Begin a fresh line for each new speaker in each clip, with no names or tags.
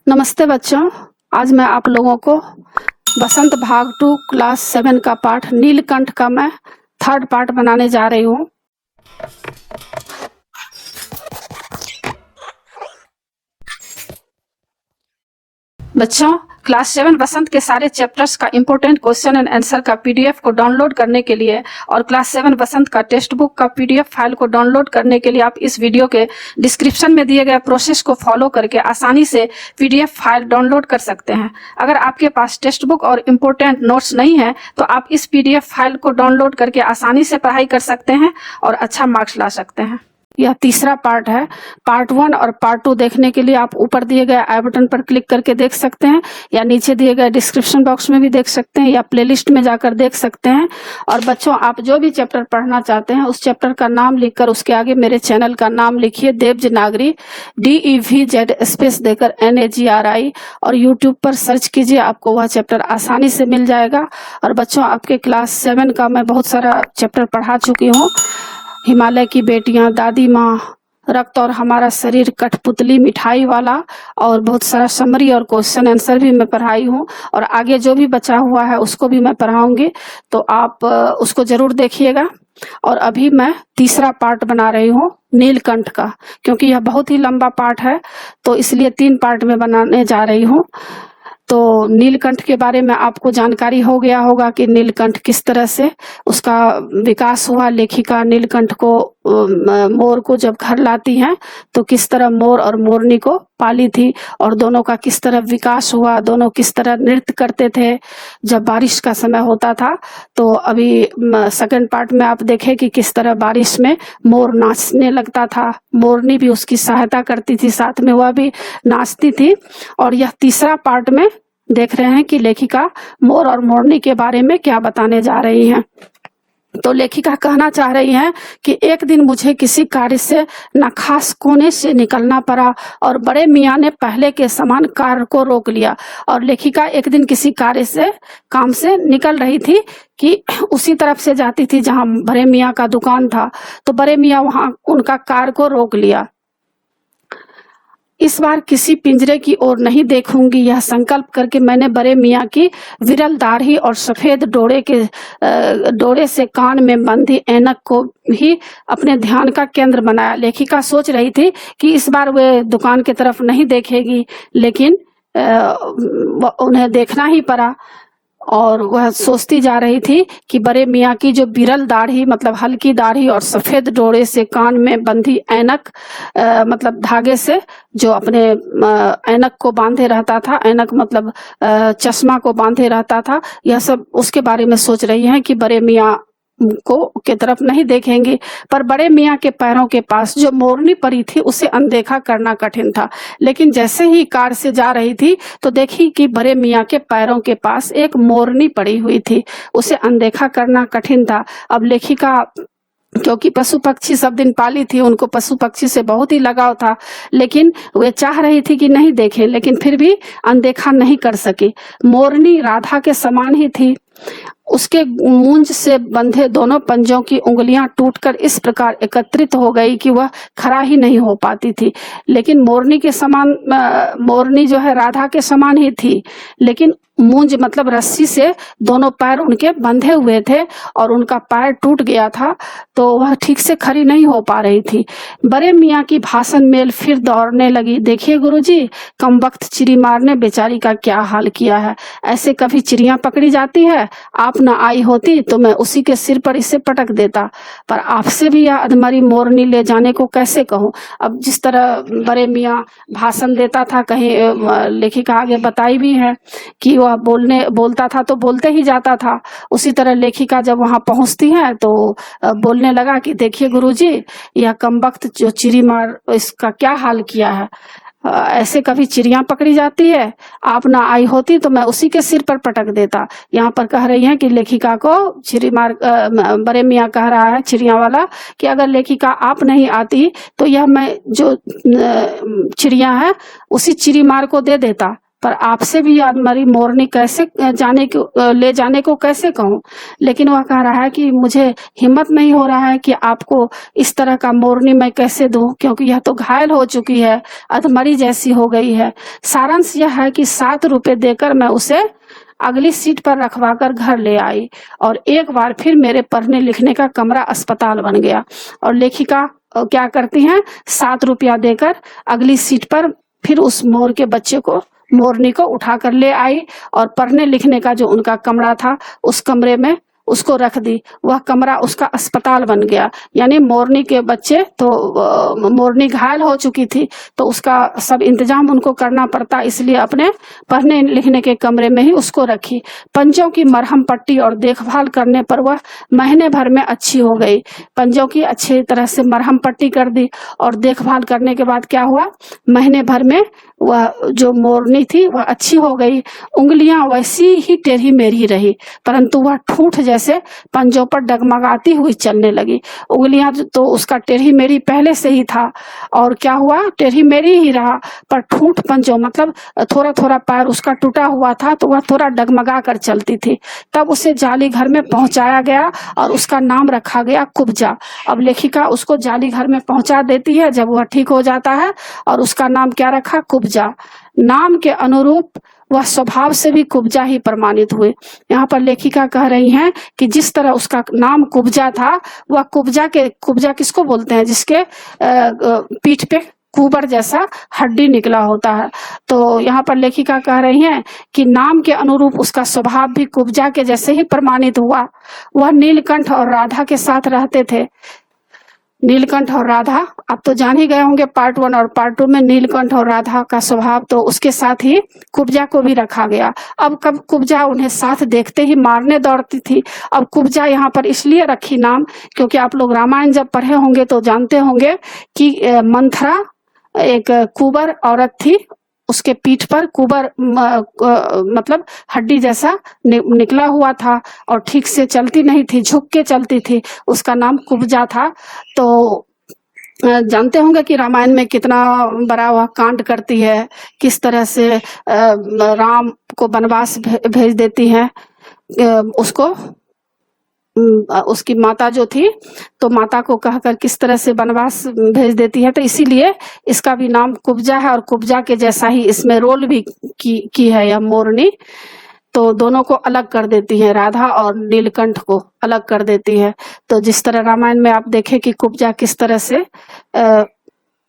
नमस्ते बच्चों। आज मैं आप लोगों को बसंत भाग 2 क्लास 7 का पाठ नीलकंठ का मैं थर्ड पार्ट बनाने जा रही हूँ। बच्चों, क्लास 7 बसंत के सारे चैप्टर्स का इंपॉर्टेंट क्वेश्चन एंड आंसर का पीडीएफ को डाउनलोड करने के लिए और क्लास 7 बसंत का टेक्स्ट बुक का पीडीएफ फाइल को डाउनलोड करने के लिए आप इस वीडियो के डिस्क्रिप्शन में दिए गए प्रोसेस को फॉलो करके आसानी से पीडीएफ फाइल डाउनलोड कर सकते हैं। अगर आपके पास टेक्स्ट बुक और इम्पोर्टेंट नोट्स नहीं है तो आप इस पीडीएफ फाइल को डाउनलोड करके आसानी से पढ़ाई कर सकते हैं और अच्छा मार्क्स ला सकते हैं। यह तीसरा पार्ट है। पार्ट 1 और पार्ट 2 देखने के लिए आप ऊपर दिए गए आई बटन पर क्लिक करके देख सकते हैं या नीचे दिए गए डिस्क्रिप्शन बॉक्स में भी देख सकते हैं या प्लेलिस्ट में जाकर देख सकते हैं। और बच्चों, आप जो भी चैप्टर पढ़ना चाहते हैं उस चैप्टर का नाम लिखकर उसके आगे मेरे चैनल का नाम लिखिए देवज नागरी, DEVZ स्पेस देकर NAGRI और यूट्यूब पर सर्च कीजिए, आपको वह चैप्टर आसानी से मिल जाएगा। और बच्चों, आपके क्लास 7 का मैं बहुत सारा चैप्टर पढ़ा चुकी हूँ। हिमालय की बेटियां, दादी माँ, रक्त और हमारा शरीर, कठपुतली, मिठाई वाला और बहुत सारा समरी और क्वेश्चन आंसर भी मैं पढ़ाई हूँ। और आगे जो भी बचा हुआ है उसको भी मैं पढ़ाऊंगी, तो आप उसको जरूर देखिएगा। और अभी मैं तीसरा पार्ट बना रही हूँ नीलकंठ का, क्योंकि यह बहुत ही लंबा पार्ट है तो इसलिए 3 पार्ट में बनाने जा रही हूँ। तो नीलकंठ के बारे में आपको जानकारी हो गया होगा कि नीलकंठ किस तरह से उसका विकास हुआ। लेखिका नीलकंठ को मोर को जब घर लाती हैं तो किस तरह मोर और मोरनी को पाली थी और दोनों का किस तरह विकास हुआ, दोनों किस तरह नृत्य करते थे जब बारिश का समय होता था। तो अभी सेकंड पार्ट में आप देखें कि किस तरह बारिश में मोर नाचने लगता था, मोरनी भी उसकी सहायता करती थी, साथ में वह भी नाचती थी। और यह तीसरा पार्ट में देख रहे हैं कि लेखिका मोर और मोरनी के बारे में क्या बताने जा रही हैं। तो लेखिका कहना चाह रही हैं कि एक दिन मुझे किसी कार्य से नखास कोने से निकलना पड़ा और बड़े मियाँ ने पहले के समान कार्य को रोक लिया। और लेखिका एक दिन किसी कार्य से काम से निकल रही थी कि उसी तरफ से जाती थी जहां बड़े मियाँ का दुकान था, तो बड़े मियाँ वहां उनका कार्य को रोक लिया। इस बार किसी पिंजरे की ओर नहीं देखूंगी, यह संकल्प करके मैंने बड़े मियाँ की विरल दाढ़ी और सफेद डोरे से कान में बंधी ऐनक को ही अपने ध्यान का केंद्र बनाया। लेखिका सोच रही थी कि इस बार वे दुकान की तरफ नहीं देखेगी, लेकिन उन्हें देखना ही पड़ा। और वह सोचती जा रही थी कि बड़े मियाँ की जो बिरल दाढ़ी मतलब हल्की दाढ़ी और सफेद डोरे से कान में बंधी ऐनक मतलब धागे से जो अपने ऐनक को बांधे रहता था, ऐनक मतलब चश्मा को बांधे रहता था, यह सब उसके बारे में सोच रही हैं कि बड़े मियाँ को के तरफ नहीं देखेंगे। पर बड़े मियाँ के पैरों के पास जो मोरनी पड़ी थी उसे अनदेखा करना कठिन था। लेकिन जैसे ही कार से जा रही थी तो देखी कि बड़े मियाँ के पैरों के पास एक मोरनी पड़ी हुई थी, उसे अनदेखा करना कठिन था। अब लेखिका क्योंकि पशु पक्षी सब दिन पाली थी, उनको पशु पक्षी से बहुत ही लगाव था, लेकिन वे चाह रही थी कि नहीं देखें, लेकिन फिर भी अनदेखा नहीं कर सकी। मोरनी राधा के समान ही थी। उसके मूंज से बंधे दोनों पंजों की उंगलियां टूटकर इस प्रकार एकत्रित हो गई कि वह खड़ा ही नहीं हो पाती थी। लेकिन मोरनी के समान मोरनी जो है राधा के समान ही थी, लेकिन मूंज मतलब रस्सी से दोनों पैर उनके बंधे हुए थे और उनका पैर टूट गया था, तो वह ठीक से खड़ी नहीं हो पा रही थी। बड़े मियाँ की भाषण मेल फिर दौड़ने लगी। देखिए गुरुजी, कमबख्त चिड़ी मार ने बेचारी का क्या हाल किया है। ऐसे कभी चिड़ियां पकड़ी जाती है, आप न आई होती तो मैं उसी के सिर पर इसे पटक देता, पर आपसे भी यह अधमरी मोरनी ले जाने को कैसे कहूँ। अब जिस तरह बड़े मियाँ भाषण देता था, कहीं लेखिका आगे बताई भी है कि वह बोलता था तो बोलते ही जाता था। उसी तरह लेखिका जब वहां पहुंचती है तो बोलने लगा कि देखिए गुरुजी, यह कमबख्त जो चिड़ी मार इसका क्या हाल किया है। ऐसे कभी चिड़ियां पकड़ी जाती है, आप ना आई होती तो मैं उसी के सिर पर पटक देता। यहाँ पर कह रही हैं कि लेखिका को चिड़ी मार बड़े मियाँ कह रहा है चिड़िया वाला कि अगर लेखिका आप नहीं आती तो यह मैं जो चिड़िया है उसी चिड़ी मार को दे देता, पर आपसे भी हमारी मोरनी कैसे ले जाने को कैसे कहूँ। लेकिन वह कह रहा है कि मुझे हिम्मत नहीं हो रहा है कि आपको इस तरह का मोरनी मैं कैसे दूं, क्योंकि यह तो घायल हो चुकी है, अधमरी जैसी हो गई है। सारांश यह है कि 7 रुपए देकर मैं उसे अगली सीट पर रखवाकर घर ले आई और एक बार फिर मेरे पढ़ने लिखने का कमरा अस्पताल बन गया। और लेखिका क्या करती हैं, 7 रुपया देकर अगली सीट पर फिर उस मोरनी को उठाकर ले आई और पढ़ने लिखने का जो उनका कमरा था उस कमरे में उसको रख दी। वह कमरा उसका अस्पताल बन गया। यानी मोरनी के बच्चे तो मोरनी घायल हो चुकी थी तो उसका सब इंतजाम उनको करना पड़ता, इसलिए अपने पढ़ने लिखने के कमरे में ही उसको रखी। पंजों की मरहम पट्टी और देखभाल करने पर वह महीने भर में अच्छी हो गई। पंजों की अच्छी तरह से मरहम पट्टी कर दी और देखभाल करने के बाद क्या हुआ, महीने भर में वह जो मोरनी थी वह अच्छी हो गई। उंगलियां वैसी ही टेढ़ी मेढ़ी रही, परंतु वह ठूंठ जैसे पंजों पर डगमगाती हुई चलने लगी। उंगलियां तो उसका टेढ़ी मेढ़ी पहले से ही था और क्या हुआ, टेढ़ी मेढ़ी ही रहा, पर ठूंठ पंजों मतलब थोड़ा थोड़ा पैर उसका टूटा हुआ था तो वह थोड़ा डगमगा कर चलती थी। तब उसे जाली घर में पहुंचाया गया और उसका नाम रखा गया कुब्जा। अब लेखिका उसको जाली घर में पहुंचा देती है जब वह ठीक हो जाता है और उसका नाम क्या रखा, कुब्जा। नाम के अनुरूप वह स्वभाव से भी कुब्जा ही प्रमाणित हुए। यहाँ पर लेखिका कह रही हैं कि जिस तरह उसका नाम कुब्जा था, वह कुब्जा किसको बोलते हैं, जिसके पीठ पे कुबर जैसा हड्डी निकला होता है। तो यहाँ पर लेखिका कह रही हैं कि नाम के अनुरूप उसका स्वभाव भी कुब्जा के जैसे ही प्रमाणित हुआ। वह नीलकंठ और राधा के साथ रहते थे। नीलकंठ और राधा आप तो जान ही गए होंगे, पार्ट 1 और पार्ट 2 में नीलकंठ और राधा का स्वभाव, तो उसके साथ ही कुब्जा को भी रखा गया। अब कब कुब्जा उन्हें साथ देखते ही मारने दौड़ती थी। अब कुब्जा यहाँ पर इसलिए रखी नाम क्योंकि आप लोग रामायण जब पढ़े होंगे तो जानते होंगे कि मंथरा एक कुबर औरत थी, उसके पीठ पर कुबर मतलब हड्डी जैसा निकला हुआ था और ठीक से चलती नहीं थी, झुक के चलती थी, उसका नाम कुब्जा था। तो जानते होंगे कि रामायण में कितना बड़ा वह कांड करती है, किस तरह से राम को वनवास भेज देती है, उसको उसकी माता जो थी तो माता को कहकर किस तरह से वनवास भेज देती है। तो इसीलिए इसका भी नाम कुब्जा है और कुब्जा के जैसा ही इसमें रोल भी की है यह मोरनी। तो दोनों को अलग कर देती है, राधा और नीलकंठ को अलग कर देती है। तो जिस तरह रामायण में आप देखें कि कुब्जा किस तरह से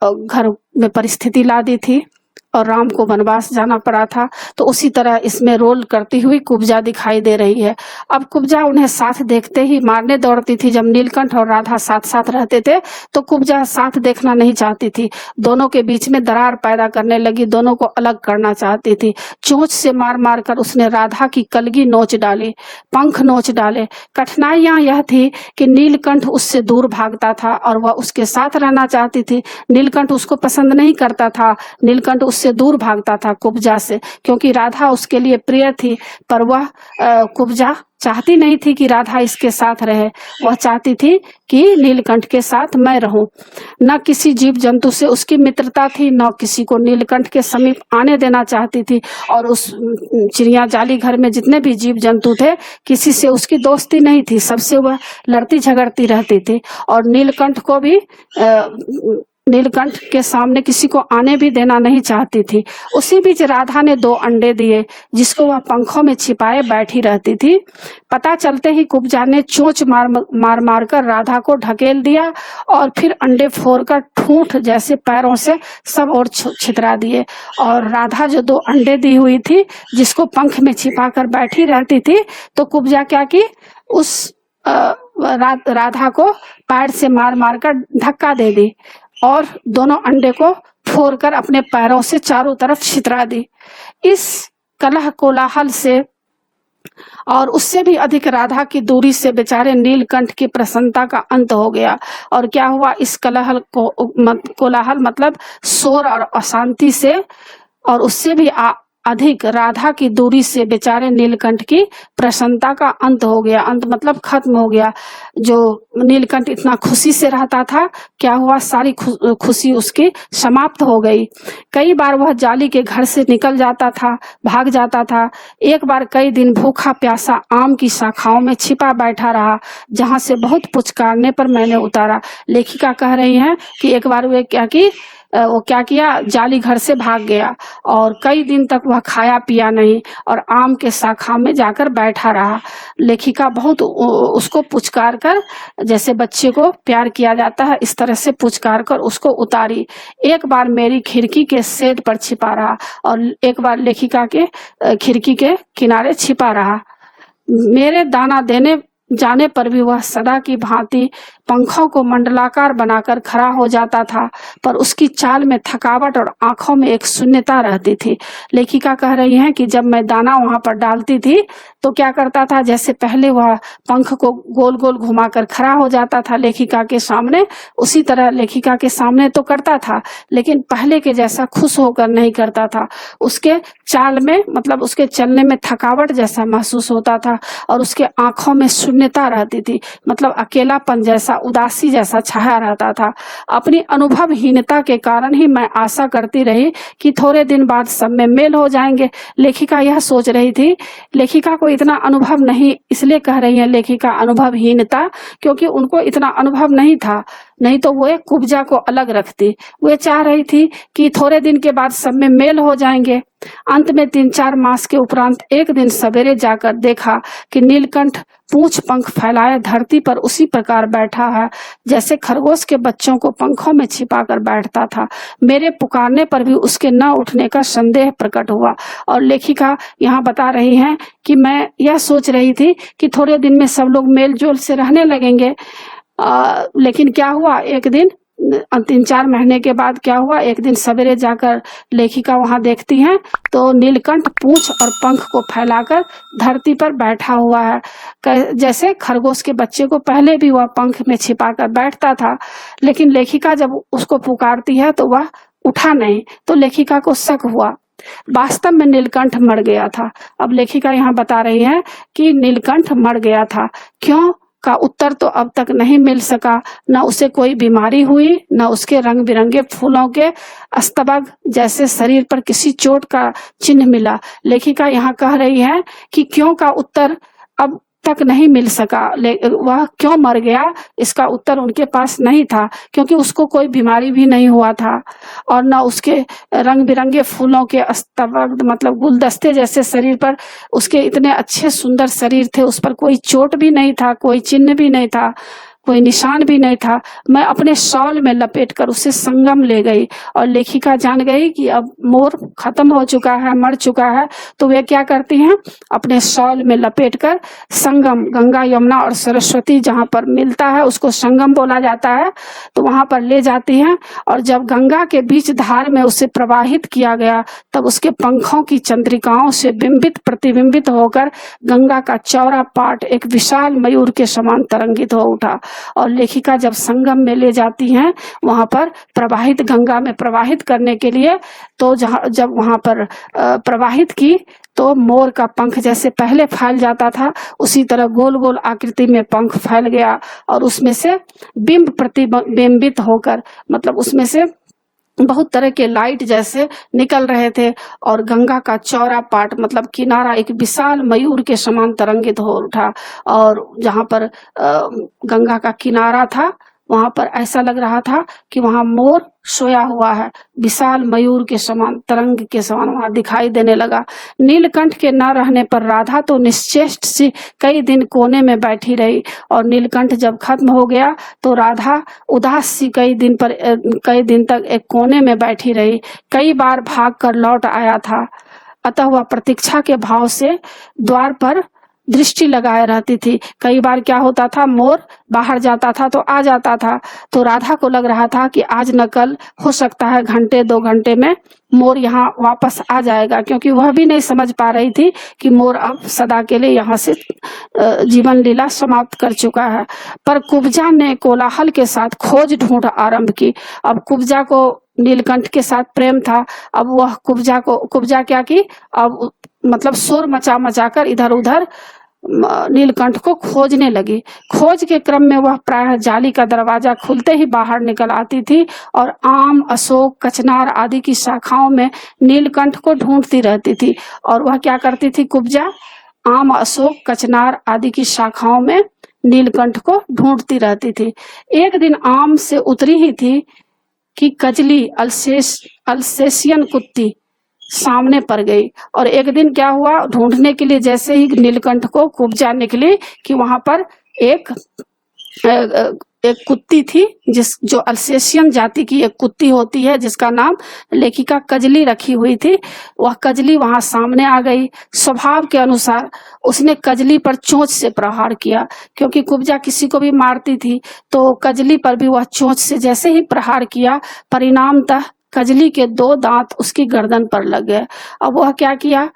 घर में परिस्थिति ला दी थी और राम को वनवास जाना पड़ा था, तो उसी तरह इसमें रोल करती हुई कुब्जा दिखाई दे रही है। अब कुब्जा उन्हें साथ देखते ही मारने दौड़ती थी। जब नीलकंठ और राधा साथ साथ रहते थे तो कुब्जा साथ देखना नहीं चाहती थी, दोनों के बीच में दरार पैदा करने लगी, दोनों को अलग करना चाहती थी। चोंच से मार मार कर उसने राधा की कलगी नोच डाली, पंख नोच डाले। कठिनाइयां यह थी कि नीलकंठ उससे दूर भागता था और वह उसके साथ रहना चाहती थी। नीलकंठ उसको पसंद नहीं करता था, नीलकंठ उससे दूर भागता था कुब्जा से, क्योंकि राधा उसके लिए प्रिय थी। पर वह कुब्जा चाहती नहीं थी कि राधा इसके साथ रहे, वह चाहती थी कि नीलकंठ के साथ मैं रहूं। न किसी जीव जंतु से उसकी मित्रता थी, न किसी को नीलकंठ के समीप आने देना चाहती थी। और उस चिड़िया जाली घर में जितने भी जीव जंतु थे किसी से उसकी दोस्ती नहीं थी, सबसे वह लड़ती झगड़ती रहती थी। और नीलकंठ को भी नीलकंठ के सामने किसी को आने भी देना नहीं चाहती थी। उसी बीच राधा ने 2 अंडे दिए जिसको वह पंखों में छिपाए बैठी रहती थी। पता चलते ही कुब्जा ने चोंच मार कर राधा को ढकेल दिया और फिर अंडे फोड़कर ठूंठ जैसे पैरों से सब और छितरा दिए। और राधा जो 2 अंडे दी हुई थी जिसको पंख में छिपा कर बैठी रहती थी, तो कुब्जा क्या की, उस राधा को पैर से मार मार कर धक्का दे दी और दोनों अंडे को फोड़कर अपने पैरों से चारों तरफ छितरा दी। इस कलह कोलाहल से और उससे भी अधिक राधा की दूरी से बेचारे नीलकंठ की प्रसन्नता का अंत हो गया। और क्या हुआ, इस कोलाहल मतलब शोर और अशांति से और उससे भी अधिक राधा की दूरी से बेचारे नीलकंठ की प्रसन्नता का अंत हो गया। अंत मतलब खत्म हो गया। जो नीलकंठ इतना खुशी से रहता था, क्या हुआ, सारी खुशी उसकी समाप्त हो गई। कई बार वह जाली के घर से निकल जाता था, भाग जाता था। एक बार कई दिन भूखा प्यासा आम की शाखाओं में छिपा बैठा रहा, जहां से बहुत पुचकारने पर मैंने उतारा। लेखिका कह रही हैं कि एक बार वो क्या किया, जाली घर से भाग गया और कई दिन तक वह खाया पिया नहीं और आम के शाखा में जाकर बैठा रहा। लेखिका बहुत उसको पुचकार कर, जैसे बच्चे को प्यार किया जाता है इस तरह से पुचकार कर उसको उतारी। एक बार मेरी खिड़की के सेट पर छिपा रहा और एक बार लेखिका के खिड़की के किनारे छिपा रहा। मेरे दाना देने जाने पर भी वह सदा की भांति पंखों को मंडलाकार बनाकर खड़ा हो जाता था, पर उसकी चाल में थकावट और आंखों में एक शून्यता रहती थी। लेखिका कह रही हैं कि जब मैं दाना वहां पर डालती थी तो क्या करता था, जैसे पहले वह पंख को गोल गोल घुमाकर खड़ा हो जाता था लेखिका के सामने, उसी तरह लेखिका के सामने तो करता था, लेकिन पहले के जैसा खुश होकर नहीं करता था। उसके चाल में मतलब उसके चलने में थकावट जैसा महसूस होता था और उसके आंखों में शून्यता रहती थी, मतलब अकेलापन जैसा, उदासी जैसा छाया रहता था। अपनी अनुभवहीनता के कारण ही मैं आशा करती रही कि थोड़े दिन बाद सब में मेल हो जाएंगे। लेखिका यह सोच रही थी। लेखिका को इतना अनुभव नहीं, इसलिए कह रही है लेखिका अनुभवहीनता, क्योंकि उनको इतना अनुभव नहीं था, नहीं तो वो कुब्जा को अलग रखती। वे चाह रही थी कि थोड़े दिन के बाद सब में मेल हो जाएंगे। अंत में 3-4 मास के उपरांत एक दिन सवेरे जाकर देखा कि नीलकंठ पूंछ पंख फैलाए धरती पर उसी प्रकार बैठा है जैसे खरगोश के बच्चों को पंखों में छिपाकर बैठता था। मेरे पुकारने पर भी उसके न उठने का संदेह प्रकट हुआ। और लेखिका यहाँ बता रही हैं कि मैं यह सोच रही थी कि थोड़े दिन में सब लोग मेल जोल से रहने लगेंगे, लेकिन क्या हुआ, एक दिन 3-4 महीने के बाद क्या हुआ, एक दिन सवेरे जाकर लेखिका वहां देखती हैं तो नीलकंठ पूंछ और पंख को फैलाकर धरती पर बैठा हुआ है, जैसे खरगोश के बच्चे को पहले भी वह पंख में छिपाकर बैठता था। लेकिन लेखिका जब उसको पुकारती है तो वह उठा नहीं, तो लेखिका को शक हुआ। वास्तव में नीलकंठ मर गया था। अब लेखिका यहाँ बता रही है कि नीलकंठ मर गया था। क्यों का उत्तर तो अब तक नहीं मिल सका। न उसे कोई बीमारी हुई, न उसके रंग बिरंगे फूलों के अस्तबक जैसे शरीर पर किसी चोट का चिन्ह मिला। लेखिका यहाँ कह रही है कि क्यों का उत्तर अब तक नहीं मिल सका, वह क्यों मर गया इसका उत्तर उनके पास नहीं था, क्योंकि उसको कोई बीमारी भी नहीं हुआ था और न उसके रंग बिरंगे फूलों के अस्तबक मतलब गुलदस्ते जैसे शरीर पर, उसके इतने अच्छे सुंदर शरीर थे, उस पर कोई चोट भी नहीं था, कोई चिन्ह भी नहीं था, कोई निशान भी नहीं था। मैं अपने शॉल में लपेटकर उसे संगम ले गई और लेखिका जान गई कि अब मोर खत्म हो चुका है, मर चुका है, तो वे क्या करती हैं, अपने शॉल में लपेटकर संगम, गंगा यमुना और सरस्वती जहाँ पर मिलता है उसको संगम बोला जाता है, तो वहां पर ले जाती हैं। और जब गंगा के बीच धार में उसे प्रवाहित किया गया तब उसके पंखों की चंद्रिकाओं से बिंबित प्रतिबिंबित होकर गंगा का चौड़ा पाट एक विशाल मयूर के समान तरंगित हो उठा। और लेखिका जब संगम में ले जाती हैं वहां पर प्रवाहित, गंगा में प्रवाहित करने के लिए, तो जब वहां पर प्रवाहित की तो मोर का पंख जैसे पहले फैल जाता था उसी तरह गोल गोल आकृति में पंख फैल गया और उसमें से बिंब प्रतिबिंबित होकर, मतलब उसमें से बहुत तरह के लाइट जैसे निकल रहे थे और गंगा का चौड़ा पाट मतलब किनारा एक विशाल मयूर के समान तरंगित हो उठा। और जहाँ पर गंगा का किनारा था वहां पर ऐसा लग रहा था कि वहां मोर सोया हुआ है, विशाल मयूर के समान, तरंग के समान वहां दिखाई देने लगा। नीलकंठ के न रहने पर राधा तो निश्चेष्ट सी कई दिन कोने में बैठी रही और नीलकंठ जब खत्म हो गया तो राधा उदास सी कई दिन तक एक कोने में बैठी रही। कई बार भाग कर लौट आया था, अतः वह प्रतीक्षा के भाव से द्वार पर दृष्टि लगाए रहती थी। कई बार क्या होता था, मोर बाहर जाता था तो आ जाता था, तो राधा को लग रहा था कि आज न कल, हो सकता है घंटे 2 घंटे में मोर यहाँ वापस आ जाएगा, क्योंकि वह भी नहीं समझ पा रही थी कि मोर अब सदा के लिए यहाँ से जीवन लीला समाप्त कर चुका है। पर कुब्जा ने कोलाहल के साथ खोज ढूंढ आरंभ की। अब कुब्जा को नीलकंठ के साथ प्रेम था। अब वह कुब्जा क्या की, अब मतलब शोर मचा मचा कर इधर उधर नीलकंठ को खोजने लगी। खोज के क्रम में वह प्रायः जाली का दरवाजा खुलते ही बाहर निकल आती थी और आम, अशोक, कचनार आदि की शाखाओं में नीलकंठ को ढूंढती रहती थी। और वह क्या करती थी, कुब्जा आम, अशोक, कचनार आदि की शाखाओं में नीलकंठ को ढूंढती रहती थी। एक दिन आम से उतरी ही थी कि कजली अल्सेशियन कुत्ती सामने पड़ गई। और एक दिन क्या हुआ, ढूंढने के लिए जैसे ही नीलकंठ को कुब्जा निकली कि वहां पर एक कुत्ती थी, जो अल्सेशियन जाति की एक कुत्ती होती है जिसका नाम लेखिका कजली रखी हुई थी। वह कजली वहां सामने आ गई। स्वभाव के अनुसार उसने कजली पर चोंच से प्रहार किया, क्योंकि कुब्जा किसी को भी मारती थी, तो कजली पर भी वह चोंच से जैसे ही प्रहार किया, परिणामतः कजली के 2 दांत उसकी गर्दन पर लग गए। अब वह क्या किया,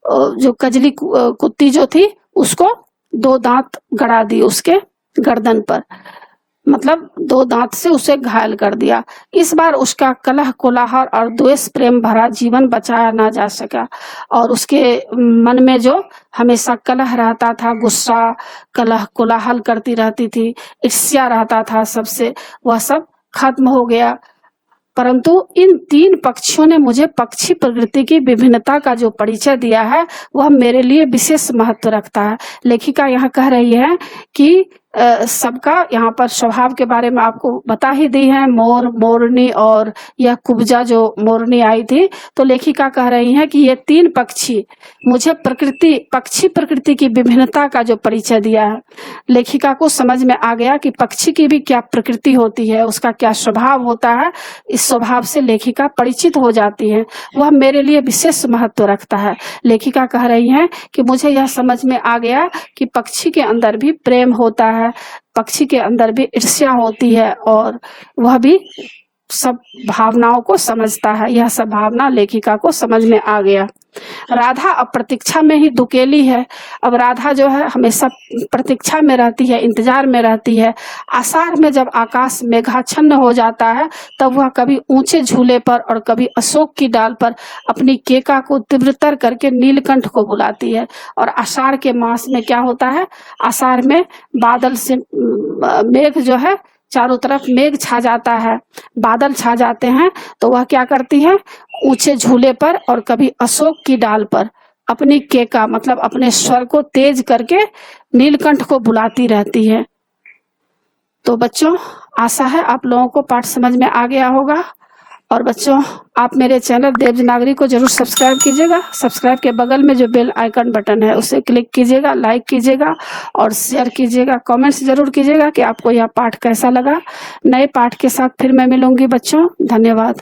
जो कजली कुत्ती जो थी उसको 2 दांत गड़ा दी उसके गर्दन पर, मतलब 2 दांत से उसे घायल कर दिया। इस बार उसका कलह कोलाहल और द्वेष प्रेम भरा जीवन बचाया ना जा सका, और उसके मन में जो हमेशा कलह रहता था, गुस्सा, कलह कोलाहल करती रहती थी, ईर्ष्या रहता था सबसे, वह सब खत्म हो गया। परंतु इन 3 पक्षियों ने मुझे पक्षी प्रकृति की विभिन्नता का जो परिचय दिया है वह मेरे लिए विशेष महत्व रखता है। लेखिका यहाँ कह रही है कि सबका यहाँ पर स्वभाव के बारे में आपको बता ही दी है, मोर, मोरनी और यह कुब्जा जो मोरनी आई थी। तो लेखिका कह रही है कि ये 3 पक्षी मुझे पक्षी प्रकृति की विभिन्नता का जो परिचय दिया है। लेखिका को समझ में आ गया कि पक्षी की भी क्या प्रकृति होती है, उसका क्या स्वभाव होता है। इस स्वभाव से लेखिका परिचित हो जाती है, वह मेरे लिए विशेष महत्व रखता है। लेखिका कह रही है कि मुझे यह समझ में आ गया कि पक्षी के अंदर भी प्रेम होता है, पक्षी के अंदर भी ईर्ष्या होती है, और वह भी सब भावनाओं को समझता है। यह सब भावना लेखिका को समझ में आ गया। राधा अब प्रतीक्षा में ही दुकेली है। अब राधा जो है हमेशा प्रतीक्षा में रहती है, इंतजार में रहती है। आषाढ़ में जब आकाश मेघाच्छन्न हो जाता है तब वह कभी ऊंचे झूले पर और कभी अशोक की डाल पर अपनी केका को तीव्रतर करके नीलकंठ को बुलाती है। और आषाढ़ के मास में क्या होता है, आषाढ़ में बादल से मेघ जो है, चारों तरफ मेघ छा जाता है, बादल छा जाते हैं, तो वह क्या करती है, ऊंचे झूले पर और कभी अशोक की डाल पर अपनी केका मतलब अपने स्वर को तेज करके नीलकंठ को बुलाती रहती है। तो बच्चों, आशा है आप लोगों को पाठ समझ में आ गया होगा। और बच्चों, आप मेरे चैनल देवनागरी को जरूर सब्सक्राइब कीजिएगा। सब्सक्राइब के बगल में जो बेल आइकन बटन है उसे क्लिक कीजिएगा, लाइक कीजिएगा और शेयर कीजिएगा। कमेंट्स जरूर कीजिएगा कि आपको यह पाठ कैसा लगा। नए पाठ के साथ फिर मैं मिलूंगी बच्चों। धन्यवाद।